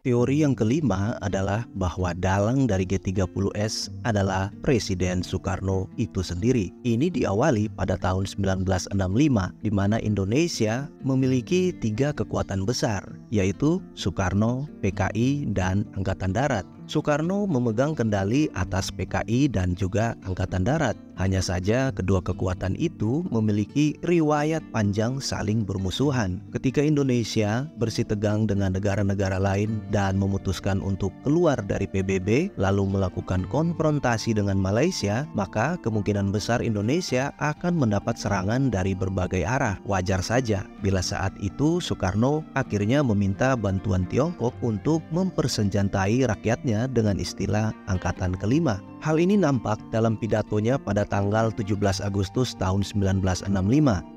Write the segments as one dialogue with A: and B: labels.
A: Teori yang kelima adalah bahwa dalang dari G30S adalah Presiden Soekarno itu sendiri. Ini diawali pada tahun 1965, di mana Indonesia memiliki 3 kekuatan besar, yaitu Soekarno, PKI, dan Angkatan Darat. Soekarno memegang kendali atas PKI dan juga Angkatan Darat. Hanya saja kedua kekuatan itu memiliki riwayat panjang saling bermusuhan. Ketika Indonesia bersitegang dengan negara-negara lain dan memutuskan untuk keluar dari PBB lalu melakukan konfrontasi dengan Malaysia, maka kemungkinan besar Indonesia akan mendapat serangan dari berbagai arah. Wajar saja bila saat itu Soekarno akhirnya meminta bantuan Tiongkok untuk mempersenjatai rakyatnya dengan istilah Angkatan Kelima. Hal ini nampak dalam pidatonya pada tanggal 17 Agustus tahun 1965,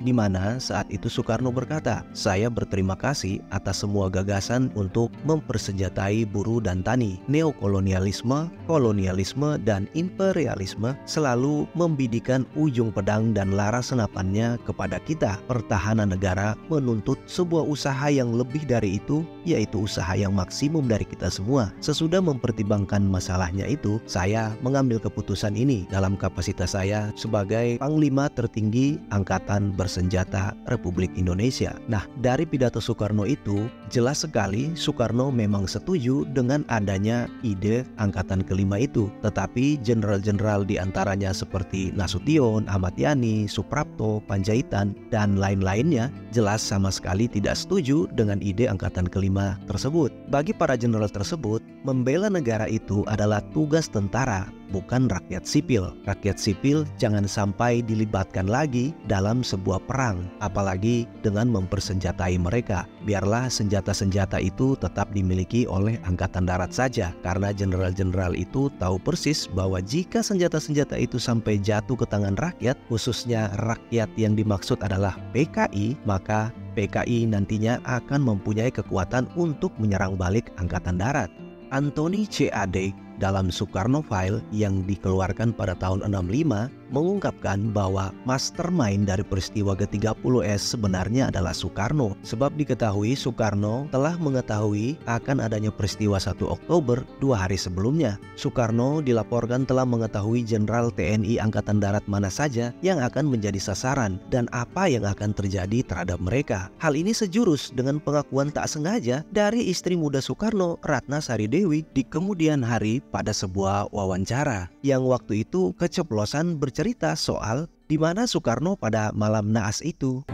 A: di mana saat itu Soekarno berkata, "Saya berterima kasih atas semua gagasan untuk mempersenjatai buruh dan tani. Neokolonialisme, kolonialisme, dan imperialisme selalu membidikan ujung pedang dan laras senapannya kepada kita. Pertahanan negara menuntut sebuah usaha yang lebih dari itu, yaitu usaha yang maksimum dari kita semua. Sesudah mempertimbangkan masalahnya itu, saya mengambil keputusan ini dalam kapasitas saya sebagai Panglima tertinggi Angkatan Bersenjata Republik Indonesia." Nah, dari pidato Soekarno itu jelas sekali Soekarno memang setuju dengan adanya ide Angkatan Kelima itu. Tetapi jenderal-jenderal diantaranya seperti Nasution, Ahmad Yani, Suprapto, Panjaitan, dan lain-lainnya jelas sama sekali tidak setuju dengan ide Angkatan Kelima tersebut. Bagi para jenderal tersebut, membela negara itu adalah tugas tentara, bukan rakyat sipil. Rakyat sipil jangan sampai dilibatkan lagi dalam sebuah perang, apalagi dengan mempersenjatai mereka. Biarlah senjata-senjata itu tetap dimiliki oleh Angkatan Darat saja, karena jenderal-jenderal itu tahu persis bahwa jika senjata-senjata itu sampai jatuh ke tangan rakyat, khususnya rakyat yang dimaksud adalah PKI, maka PKI nantinya akan mempunyai kekuatan untuk menyerang balik Angkatan Darat. Anthony C. Adek dalam Soekarno File yang dikeluarkan pada tahun 65 mengungkapkan bahwa mastermind dari peristiwa G30S sebenarnya adalah Soekarno. Sebab diketahui Soekarno telah mengetahui akan adanya peristiwa 1 Oktober 2 hari sebelumnya. Soekarno dilaporkan telah mengetahui Jenderal TNI Angkatan Darat mana saja yang akan menjadi sasaran dan apa yang akan terjadi terhadap mereka. Hal ini sejurus dengan pengakuan tak sengaja dari istri muda Soekarno, Ratna Sari Dewi, di kemudian hari pada sebuah wawancara yang waktu itu keceplosan bercerita soal di mana Soekarno pada malam naas itu.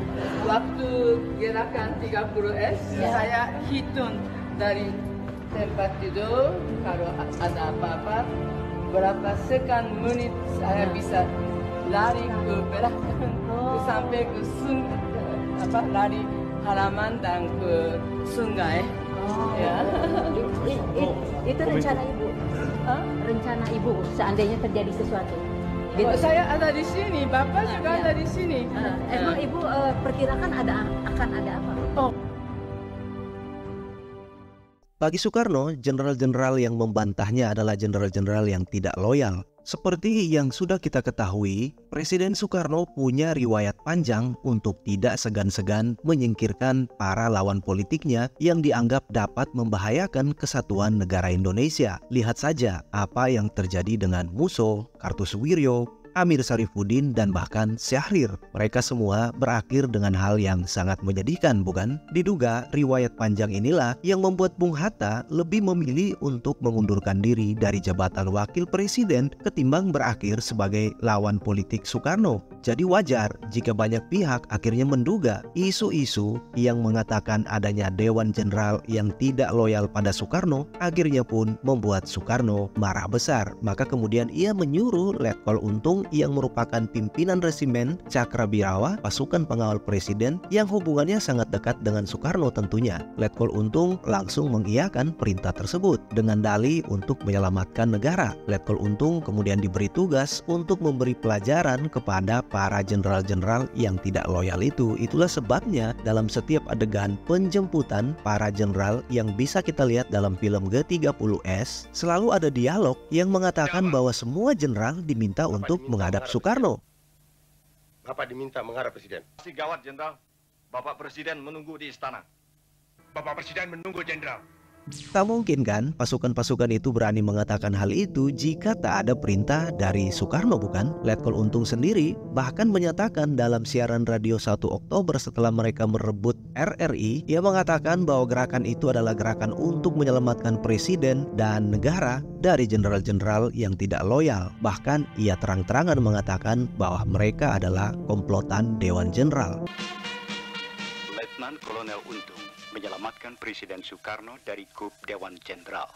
B: Waktu gerakan 30S, saya hitung dari tempat tidur, kalau ada apa-apa, berapa sekian menit saya bisa lari ke belakang, sampai ke lari halaman dan ke sungai. Ya.
C: Itu rencana ibu. Rencana ibu seandainya terjadi sesuatu.
B: Gitu. Saya ada di sini, bapak juga ada di sini.
C: Emang ibu perkirakan akan ada apa?
A: Bagi Soekarno, jenderal-jenderal yang membantahnya adalah jenderal-jenderal yang tidak loyal. Seperti yang sudah kita ketahui, Presiden Soekarno punya riwayat panjang untuk tidak segan-segan menyingkirkan para lawan politiknya yang dianggap dapat membahayakan kesatuan negara Indonesia. Lihat saja apa yang terjadi dengan Musso, Kartosuwiryo, Amir Syarifuddin, dan bahkan Syahrir. Mereka semua berakhir dengan hal yang sangat menyedihkan, bukan? Diduga riwayat panjang inilah yang membuat Bung Hatta lebih memilih untuk mengundurkan diri dari jabatan wakil presiden ketimbang berakhir sebagai lawan politik Soekarno. Jadi wajar jika banyak pihak akhirnya menduga isu-isu yang mengatakan adanya Dewan Jenderal yang tidak loyal pada Soekarno akhirnya pun membuat Soekarno marah besar. Maka kemudian ia menyuruh Letkol Untung yang merupakan pimpinan resimen Cakrabirawa, pasukan pengawal presiden yang hubungannya sangat dekat dengan Soekarno tentunya. Letkol Untung langsung mengiyakan perintah tersebut dengan dalih untuk menyelamatkan negara. Letkol Untung kemudian diberi tugas untuk memberi pelajaran kepada para jenderal-jenderal yang tidak loyal itu. Itulah sebabnya dalam setiap adegan penjemputan para jenderal yang bisa kita lihat dalam film G30S selalu ada dialog yang mengatakan bahwa semua jenderal diminta untuk menghadap Soekarno.
D: Bapak diminta menghadap Presiden.
E: Masih gawat, Jenderal. Bapak Presiden menunggu di istana.
D: Bapak Presiden menunggu, Jenderal.
A: Tak mungkin kan pasukan-pasukan itu berani mengatakan hal itu jika tak ada perintah dari Soekarno, bukan? Letkol Untung sendiri bahkan menyatakan dalam siaran radio 1 Oktober setelah mereka merebut RRI, ia mengatakan bahwa gerakan itu adalah gerakan untuk menyelamatkan presiden dan negara dari jenderal-jenderal yang tidak loyal. Bahkan ia terang-terangan mengatakan bahwa mereka adalah komplotan Dewan Jenderal.
E: Letnan Kolonel Untung menyelamatkan Presiden Soekarno dari kup Dewan Jenderal.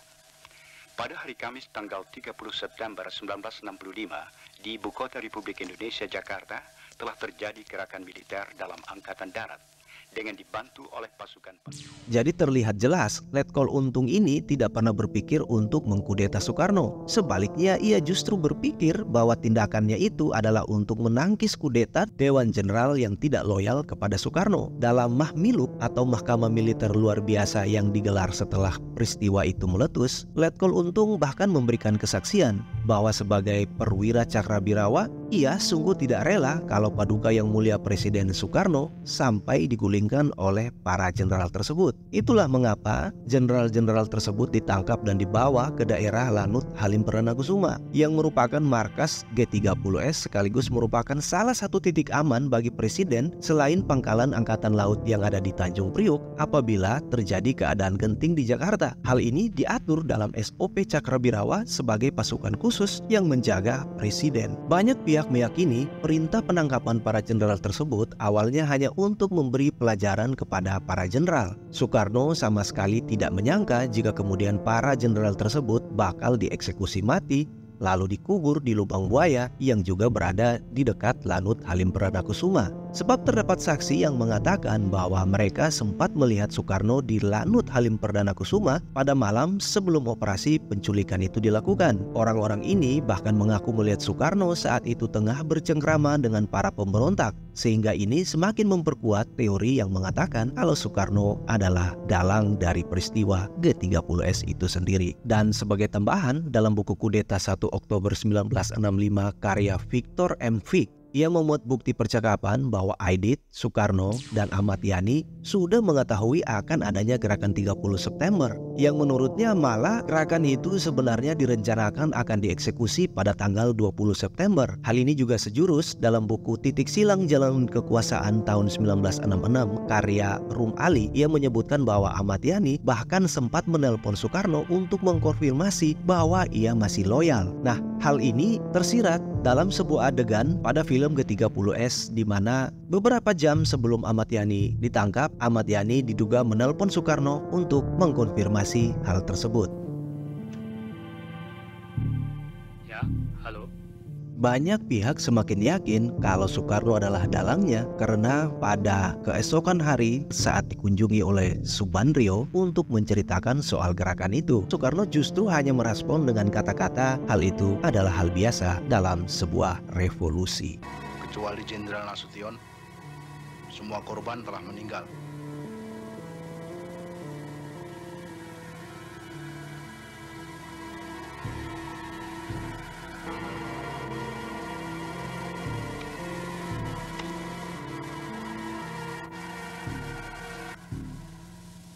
E: Pada hari Kamis tanggal 30 September 1965 di Ibu Kota Republik Indonesia, Jakarta, telah terjadi gerakan militer dalam Angkatan Darat dengan dibantu oleh pasukan.
A: Jadi terlihat jelas, Letkol Untung ini tidak pernah berpikir untuk mengkudeta Soekarno. Sebaliknya, ia justru berpikir bahwa tindakannya itu adalah untuk menangkis kudeta Dewan Jenderal yang tidak loyal kepada Soekarno. Dalam Mahmiluk atau Mahkamah Militer Luar Biasa yang digelar setelah peristiwa itu meletus, Letkol Untung bahkan memberikan kesaksian bahwa sebagai perwira Cakrabirawa, ia sungguh tidak rela kalau Paduka Yang Mulia Presiden Soekarno sampai digulingkan oleh para jenderal tersebut. Itulah mengapa jenderal-jenderal tersebut ditangkap dan dibawa ke daerah Lanut Halim Perdanakusuma yang merupakan markas G30S sekaligus merupakan salah satu titik aman bagi presiden selain pangkalan angkatan laut yang ada di Tanjung Priok apabila terjadi keadaan genting di Jakarta. Hal ini diatur dalam SOP Cakrabirawa sebagai pasukan khusus yang menjaga presiden. Banyak pihak meyakini perintah penangkapan para jenderal tersebut awalnya hanya untuk memberi pelajaran kepada para jenderal. Soekarno sama sekali tidak menyangka jika kemudian para jenderal tersebut bakal dieksekusi mati lalu dikubur di lubang buaya yang juga berada di dekat Lanut Halim Perdanakusuma. Sebab terdapat saksi yang mengatakan bahwa mereka sempat melihat Soekarno di Lanut Halim Perdanakusuma pada malam sebelum operasi penculikan itu dilakukan. Orang-orang ini bahkan mengaku melihat Soekarno saat itu tengah bercengkrama dengan para pemberontak, sehingga ini semakin memperkuat teori yang mengatakan kalau Soekarno adalah dalang dari peristiwa G30S itu sendiri. Dan sebagai tambahan, dalam buku Kudeta 1 Oktober 1965 karya Victor M. Fick, ia memuat bukti percakapan bahwa Aidit, Soekarno, dan Ahmad Yani sudah mengetahui akan adanya gerakan 30 September yang menurutnya malah gerakan itu sebenarnya direncanakan akan dieksekusi pada tanggal 20 September. Hal ini juga sejurus dalam buku Titik Silang Jalan Kekuasaan tahun 1966 karya Rum Ali. Ia menyebutkan bahwa Ahmad Yani bahkan sempat menelpon Soekarno untuk mengkonfirmasi bahwa ia masih loyal. Nah, hal ini tersirat dalam sebuah adegan pada film G30S di mana beberapa jam sebelum Ahmad Yani ditangkap, Ahmad Yani diduga menelpon Soekarno untuk mengkonfirmasi hal tersebut.
E: Ya, halo.
A: Banyak pihak semakin yakin kalau Soekarno adalah dalangnya karena pada keesokan hari saat dikunjungi oleh Subandrio untuk menceritakan soal gerakan itu, Soekarno justru hanya merespon dengan kata-kata hal itu adalah hal biasa dalam sebuah revolusi.
F: Kecuali Jenderal Nasution, semua korban telah meninggal.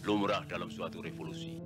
G: Lumrah dalam suatu revolusi.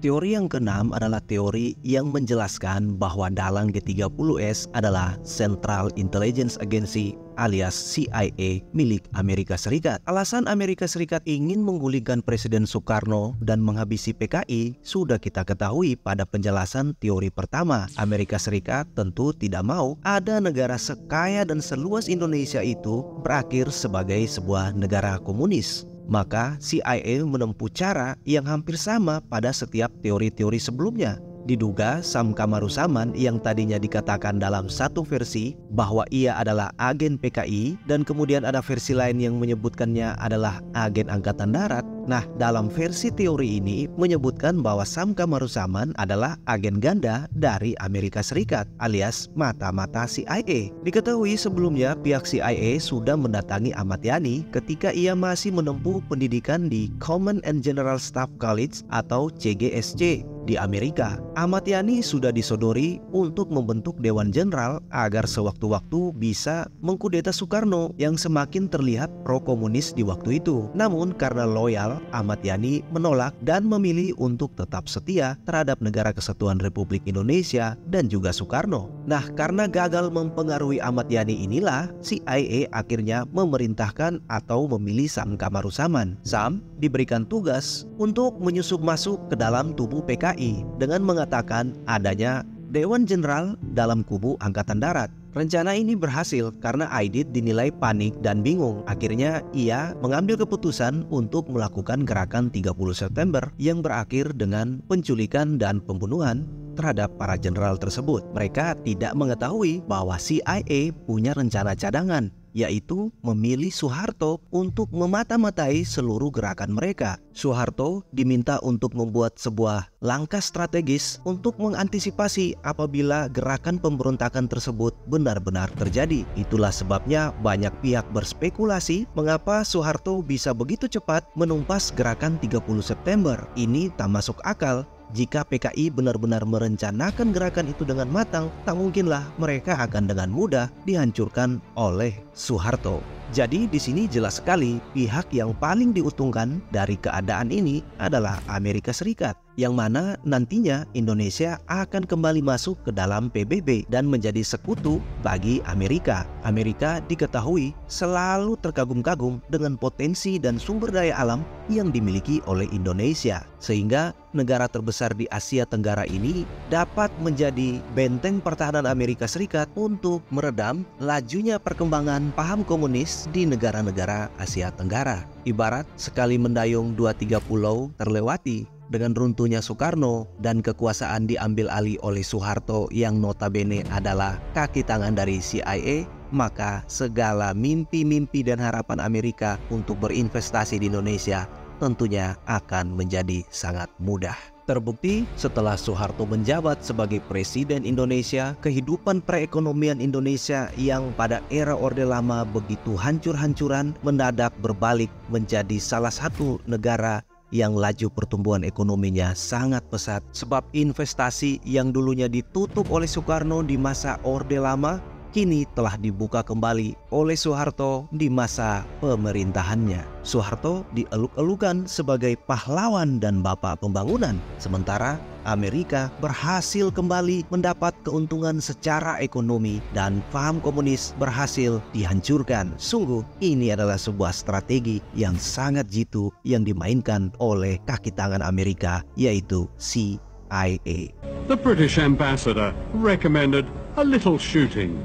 A: Teori yang keenam adalah teori yang menjelaskan bahwa dalang G30S adalah Central Intelligence Agency alias CIA milik Amerika Serikat. Alasan Amerika Serikat ingin menggulingkan Presiden Soekarno dan menghabisi PKI sudah kita ketahui pada penjelasan teori pertama. Amerika Serikat tentu tidak mau ada negara sekaya dan seluas Indonesia itu berakhir sebagai sebuah negara komunis. Maka CIA menempuh cara yang hampir sama pada setiap teori-teori sebelumnya. Diduga Sam Kamaruzaman yang tadinya dikatakan dalam satu versi bahwa ia adalah agen PKI dan kemudian ada versi lain yang menyebutkannya adalah agen Angkatan Darat. Nah, dalam versi teori ini menyebutkan bahwa Sam Kamaruzaman adalah agen ganda dari Amerika Serikat alias mata-mata CIA. Diketahui sebelumnya pihak CIA sudah mendatangi Ahmad Yani ketika ia masih menempuh pendidikan di Command and General Staff College atau CGSC di Amerika. Ahmad Yani sudah disodori untuk membentuk Dewan Jenderal agar sewaktu-waktu bisa mengkudeta Soekarno yang semakin terlihat pro-komunis di waktu itu. Namun karena loyal, Ahmad Yani menolak dan memilih untuk tetap setia terhadap Negara Kesatuan Republik Indonesia dan juga Soekarno. Nah, karena gagal mempengaruhi Ahmad Yani inilah CIA akhirnya memerintahkan atau memilih Sam Kamaruzaman. Sam diberikan tugas untuk menyusup masuk ke dalam tubuh PKI dengan mengatakan adanya Dewan Jenderal dalam kubu Angkatan Darat. Rencana ini berhasil karena Aidit dinilai panik dan bingung. Akhirnya ia mengambil keputusan untuk melakukan gerakan 30 September yang berakhir dengan penculikan dan pembunuhan terhadap para jenderal tersebut. Mereka tidak mengetahui bahwa CIA punya rencana cadangan, yaitu memilih Soeharto untuk memata-matai seluruh gerakan mereka. Soeharto diminta untuk membuat sebuah langkah strategis untuk mengantisipasi apabila gerakan pemberontakan tersebut benar-benar terjadi. Itulah sebabnya banyak pihak berspekulasi mengapa Soeharto bisa begitu cepat menumpas gerakan 30 September. Ini tak masuk akal. Jika PKI benar-benar merencanakan gerakan itu dengan matang, tak mungkinlah mereka akan dengan mudah dihancurkan oleh Soeharto. Jadi di sini jelas sekali pihak yang paling diuntungkan dari keadaan ini adalah Amerika Serikat, yang mana nantinya Indonesia akan kembali masuk ke dalam PBB dan menjadi sekutu bagi Amerika. Amerika diketahui selalu terkagum-kagum dengan potensi dan sumber daya alam yang dimiliki oleh Indonesia, sehingga negara terbesar di Asia Tenggara ini dapat menjadi benteng pertahanan Amerika Serikat untuk meredam lajunya perkembangan paham komunis di negara-negara Asia Tenggara. Ibarat sekali mendayung 2-3 pulau terlewati. Dengan runtuhnya Soekarno dan kekuasaan diambil alih oleh Soeharto yang notabene adalah kaki tangan dari CIA, maka segala mimpi-mimpi dan harapan Amerika untuk berinvestasi di Indonesia tentunya akan menjadi sangat mudah. Terbukti setelah Soeharto menjabat sebagai Presiden Indonesia, kehidupan perekonomian Indonesia yang pada era Orde Lama begitu hancur-hancuran mendadak berbalik menjadi salah satu negara yang laju pertumbuhan ekonominya sangat pesat. Sebab investasi yang dulunya ditutup oleh Soekarno di masa Orde Lama kini telah dibuka kembali oleh Soeharto di masa pemerintahannya. Soeharto dieluk-elukan sebagai pahlawan dan bapak pembangunan, sementara Amerika berhasil kembali mendapat keuntungan secara ekonomi dan paham komunis berhasil dihancurkan. Sungguh ini adalah sebuah strategi yang sangat jitu yang dimainkan oleh kaki tangan Amerika, yaitu CIA.
H: The British ambassador recommended a little shooting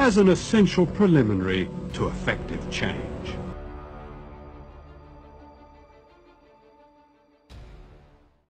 H: as an essential preliminary to effective change.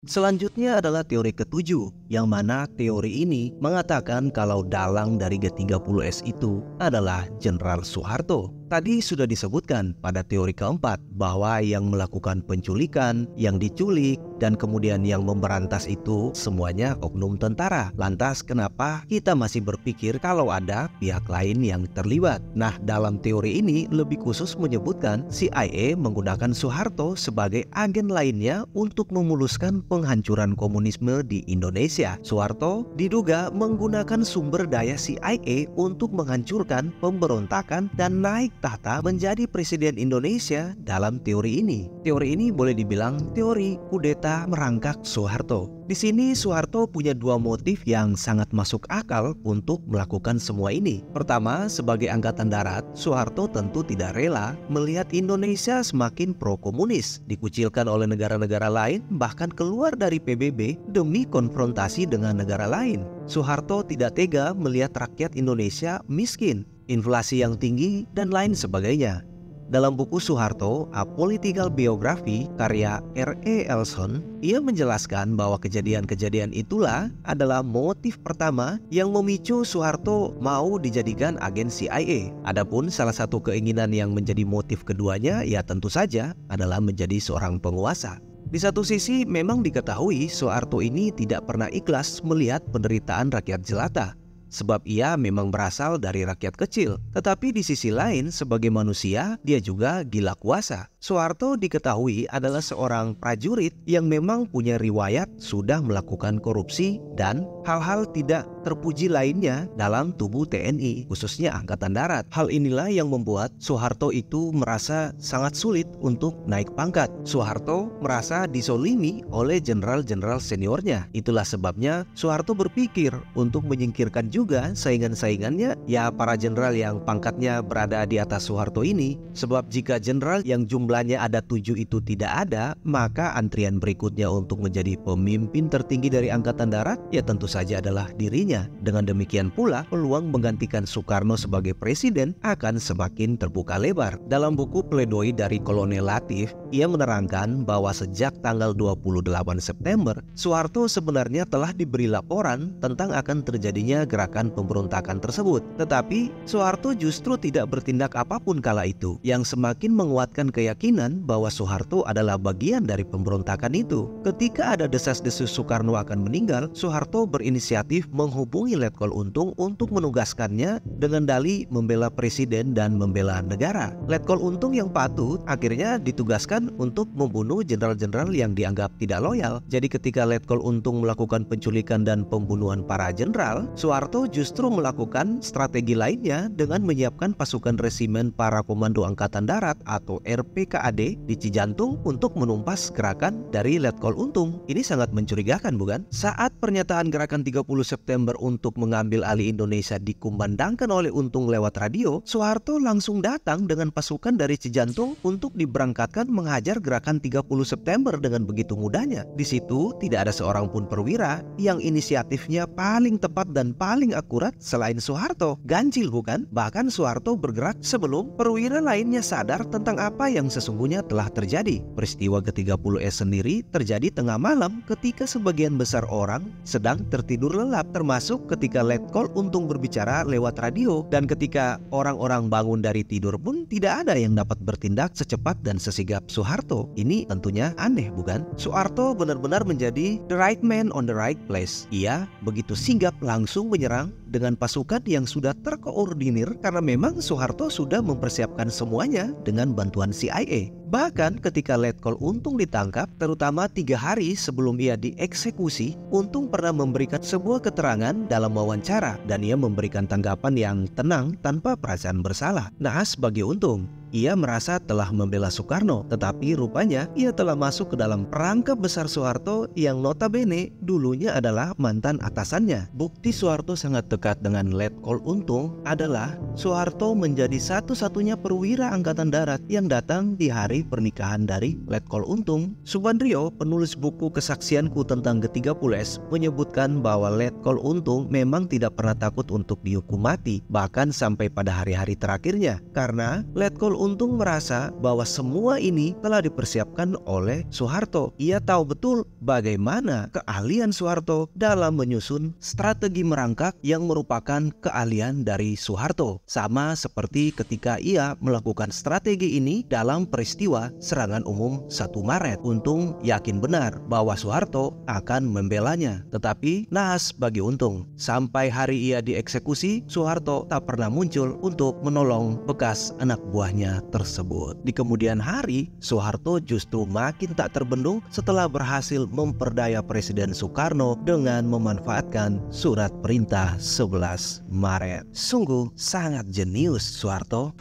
A: Selanjutnya adalah teori ketujuh, yang mana teori ini mengatakan kalau dalang dari G30S itu adalah Jenderal Soeharto. Tadi sudah disebutkan pada teori keempat bahwa yang melakukan penculikan, yang diculik, dan kemudian yang memberantas itu semuanya oknum tentara. Lantas kenapa kita masih berpikir kalau ada pihak lain yang terlibat? Nah, dalam teori ini lebih khusus menyebutkan CIA menggunakan Soeharto sebagai agen lainnya untuk memuluskan penghancuran komunisme di Indonesia. Soeharto diduga menggunakan sumber daya CIA untuk menghancurkan pemberontakan dan naik tahta menjadi Presiden Indonesia dalam teori ini. Teori ini boleh dibilang teori kudeta merangkak Soeharto. Di sini Soeharto punya dua motif yang sangat masuk akal untuk melakukan semua ini. Pertama, sebagai angkatan darat, Soeharto tentu tidak rela melihat Indonesia semakin pro-komunis, dikucilkan oleh negara-negara lain, bahkan keluar dari PBB demi konfrontasi dengan negara lain. Soeharto tidak tega melihat rakyat Indonesia miskin, inflasi yang tinggi, dan lain sebagainya. Dalam buku Soeharto, A Political Biography, karya R.E. Elson, ia menjelaskan bahwa kejadian-kejadian itulah adalah motif pertama yang memicu Soeharto mau dijadikan agen CIA. Adapun salah satu keinginan yang menjadi motif keduanya, ya tentu saja adalah menjadi seorang penguasa. Di satu sisi memang diketahui Soeharto ini tidak pernah ikhlas melihat penderitaan rakyat jelata, sebab ia memang berasal dari rakyat kecil. Tetapi di sisi lain, sebagai manusia, dia juga gila kuasa. Soeharto diketahui adalah seorang prajurit yang memang punya riwayat sudah melakukan korupsi dan hal-hal tidak terpuji lainnya dalam tubuh TNI, khususnya Angkatan Darat. Hal inilah yang membuat Soeharto itu merasa sangat sulit untuk naik pangkat. Soeharto merasa disolimi oleh jenderal-jenderal seniornya. Itulah sebabnya Soeharto berpikir untuk menyingkirkan juga saingan-saingannya, ya para jenderal yang pangkatnya berada di atas Soeharto ini. Sebab jika jenderal yang jumlahnya ada 7 itu tidak ada, maka antrian berikutnya untuk menjadi pemimpin tertinggi dari Angkatan Darat ya tentu saja adalah dirinya. Dengan demikian pula peluang menggantikan Soekarno sebagai presiden akan semakin terbuka lebar. Dalam buku Pledoi dari Kolonel Latif, ia menerangkan bahwa sejak tanggal 28 September, Soeharto sebenarnya telah diberi laporan tentang akan terjadinya gerakan pemberontakan tersebut. Tetapi Soeharto justru tidak bertindak apapun kala itu, yang semakin menguatkan keyakinan bahwa Soeharto adalah bagian dari pemberontakan itu. Ketika ada desas-desus Soekarno akan meninggal, Soeharto berinisiatif menghubungi Letkol Untung untuk menugaskannya dengan dalih membela presiden dan membela negara. Letkol Untung yang patut akhirnya ditugaskan untuk membunuh jenderal-jenderal yang dianggap tidak loyal. Jadi ketika Letkol Untung melakukan penculikan dan pembunuhan para jenderal, Soeharto justru melakukan strategi lainnya dengan menyiapkan pasukan resimen para komando Angkatan Darat atau RPKAD di Cijantung untuk menumpas gerakan dari Letkol Untung. Ini sangat mencurigakan, bukan? Saat pernyataan gerakan 30 September untuk mengambil alih Indonesia dikumandangkan oleh Untung lewat radio, Soeharto langsung datang dengan pasukan dari Cijantung untuk diberangkatkan menghajar gerakan 30 September dengan begitu mudahnya. Di situ tidak ada seorang pun perwira yang inisiatifnya paling tepat dan paling akurat selain Soeharto. Ganjil, bukan? Bahkan Soeharto bergerak sebelum perwira lainnya sadar tentang apa yang sesungguhnya telah terjadi. Peristiwa ke-30S sendiri terjadi tengah malam ketika sebagian besar orang sedang tertidur lelap, termasuk ketika Letkol Untung berbicara lewat radio. Dan ketika orang-orang bangun dari tidur pun tidak ada yang dapat bertindak secepat dan sesigap Soeharto. Ini tentunya aneh, bukan? Soeharto benar-benar menjadi the right man on the right place. Ia begitu sigap langsung menyerang dengan pasukan yang sudah terkoordinir karena memang Soeharto sudah mempersiapkan semuanya dengan bantuan CIA. Bahkan ketika Letkol Untung ditangkap, terutama 3 hari sebelum ia dieksekusi, Untung pernah memberikan sebuah keterangan dalam wawancara dan ia memberikan tanggapan yang tenang tanpa perasaan bersalah. Naas bagi Untung, ia merasa telah membela Soekarno, tetapi rupanya ia telah masuk ke dalam perangkap besar Soeharto yang notabene dulunya adalah mantan atasannya. Bukti Soeharto sangat dekat dengan Letkol Untung adalah Soeharto menjadi satu-satunya perwira Angkatan Darat yang datang di hari pernikahan dari Letkol Untung. Subandrio, penulis buku Kesaksianku tentang G30S, menyebutkan bahwa Letkol Untung memang tidak pernah takut untuk dihukum mati, bahkan sampai pada hari-hari terakhirnya, karena Letkol Untung merasa bahwa semua ini telah dipersiapkan oleh Soeharto. Ia tahu betul bagaimana keahlian Soeharto dalam menyusun strategi merangkak yang merupakan keahlian dari Soeharto. Sama seperti ketika ia melakukan strategi ini dalam peristiwa serangan umum 1 Maret. Untung yakin benar bahwa Soeharto akan membelanya. Tetapi naas bagi Untung, sampai hari ia dieksekusi, Soeharto tak pernah muncul untuk menolong bekas anak buahnya tersebut. Di kemudian hari, Soeharto justru makin tak terbendung setelah berhasil memperdaya Presiden Soekarno dengan memanfaatkan surat perintah 11 Maret. Sungguh sangat jenius Soeharto.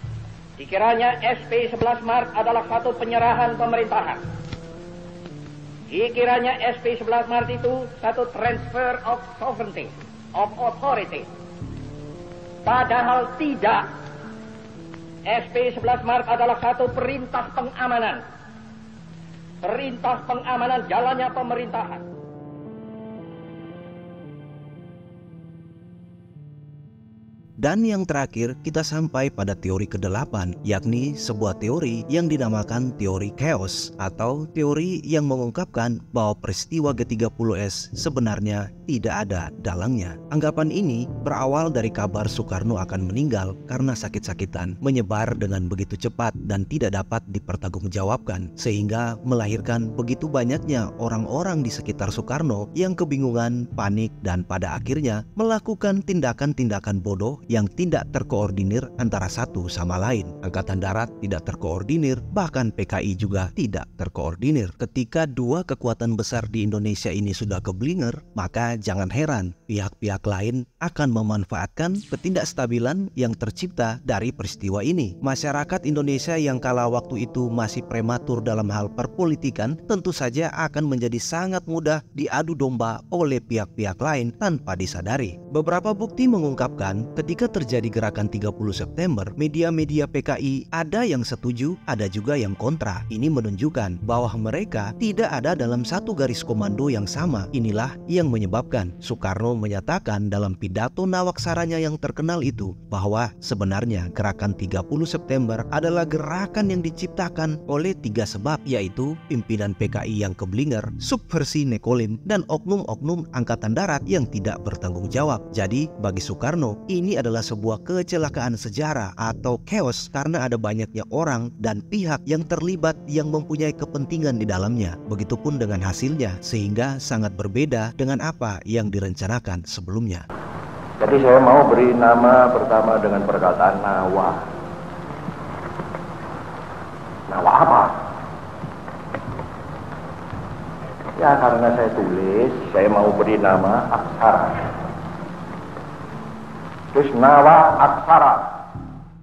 I: Dikiranya SP 11 Maret adalah satu penyerahan pemerintahan. Dikiranya SP 11 Maret itu satu transfer of sovereignty, of authority. Padahal tidak. SP 11 Maret adalah satu perintah pengamanan. Perintah pengamanan jalannya pemerintahan.
A: Dan yang terakhir, kita sampai pada teori ke-8, yakni sebuah teori yang dinamakan teori chaos, atau teori yang mengungkapkan bahwa peristiwa G30S sebenarnya tidak ada dalangnya. Anggapan ini berawal dari kabar Soekarno akan meninggal karena sakit-sakitan, menyebar dengan begitu cepat dan tidak dapat dipertanggungjawabkan, sehingga melahirkan begitu banyaknya orang-orang di sekitar Soekarno yang kebingungan, panik, dan pada akhirnya melakukan tindakan-tindakan bodoh yang tidak terkoordinir antara satu sama lain. Angkatan Darat tidak terkoordinir, bahkan PKI juga tidak terkoordinir. Ketika dua kekuatan besar di Indonesia ini sudah keblinger, maka jangan heran pihak-pihak lain akan memanfaatkan ketidakstabilan yang tercipta dari peristiwa ini. Masyarakat Indonesia yang kala waktu itu masih prematur dalam hal perpolitikan tentu saja akan menjadi sangat mudah diadu domba oleh pihak-pihak lain tanpa disadari. Beberapa bukti mengungkapkan ketika terjadi gerakan 30 September, media-media PKI ada yang setuju, ada juga yang kontra. Ini menunjukkan bahwa mereka tidak ada dalam satu garis komando yang sama. Inilah yang menyebabkan Soekarno menyatakan dalam pidato nawaksaranya yang terkenal itu bahwa sebenarnya gerakan 30 September adalah gerakan yang diciptakan oleh tiga sebab, yaitu pimpinan PKI yang keblinger, subversi Nekolim, dan oknum-oknum Angkatan Darat yang tidak bertanggung jawab. Jadi bagi Soekarno ini adalah sebuah kecelakaan sejarah atau chaos karena ada banyaknya orang dan pihak yang terlibat yang mempunyai kepentingan di dalamnya. Begitupun dengan hasilnya, sehingga sangat berbeda dengan apa yang direncanakan sebelumnya.
D: Jadi saya mau beri nama pertama dengan perkataan Nawa. Nawa apa? Ya karena saya tulis, saya mau beri nama aksara. Terus Nawa aksara.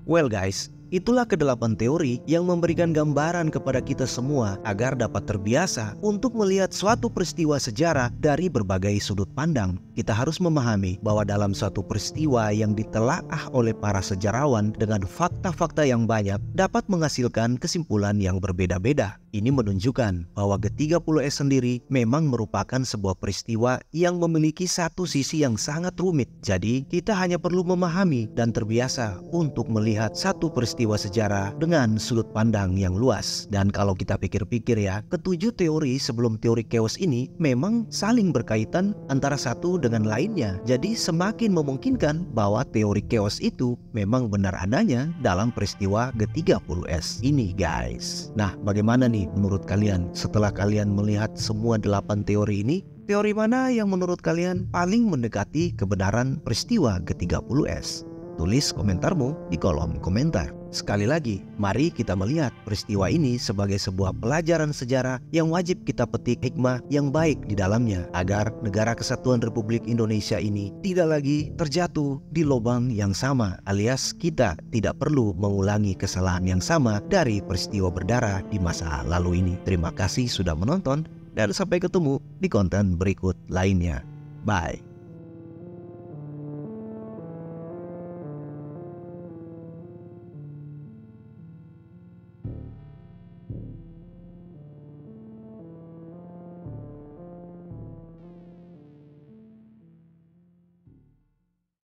A: Well guys, itulah ke-8 teori yang memberikan gambaran kepada kita semua agar dapat terbiasa untuk melihat suatu peristiwa sejarah dari berbagai sudut pandang. Kita harus memahami bahwa dalam suatu peristiwa yang ditelaah oleh para sejarawan dengan fakta-fakta yang banyak dapat menghasilkan kesimpulan yang berbeda-beda. Ini menunjukkan bahwa G30S sendiri memang merupakan sebuah peristiwa yang memiliki satu sisi yang sangat rumit. Jadi kita hanya perlu memahami dan terbiasa untuk melihat satu peristiwa sejarah dengan sudut pandang yang luas. Dan kalau kita pikir-pikir ya, ketujuh teori sebelum teori chaos ini memang saling berkaitan antara satu dengan lainnya. Jadi semakin memungkinkan bahwa teori chaos itu memang benar adanya dalam peristiwa G30S ini guys. Nah, bagaimana nih menurut kalian setelah kalian melihat semua 8 teori ini? Teori mana yang menurut kalian paling mendekati kebenaran peristiwa G30S? Tulis komentarmu di kolom komentar. Sekali lagi, mari kita melihat peristiwa ini sebagai sebuah pelajaran sejarah yang wajib kita petik hikmah yang baik di dalamnya agar Negara Kesatuan Republik Indonesia ini tidak lagi terjatuh di lubang yang sama, alias kita tidak perlu mengulangi kesalahan yang sama dari peristiwa berdarah di masa lalu ini. Terima kasih sudah menonton dan sampai ketemu di konten berikut lainnya. Bye.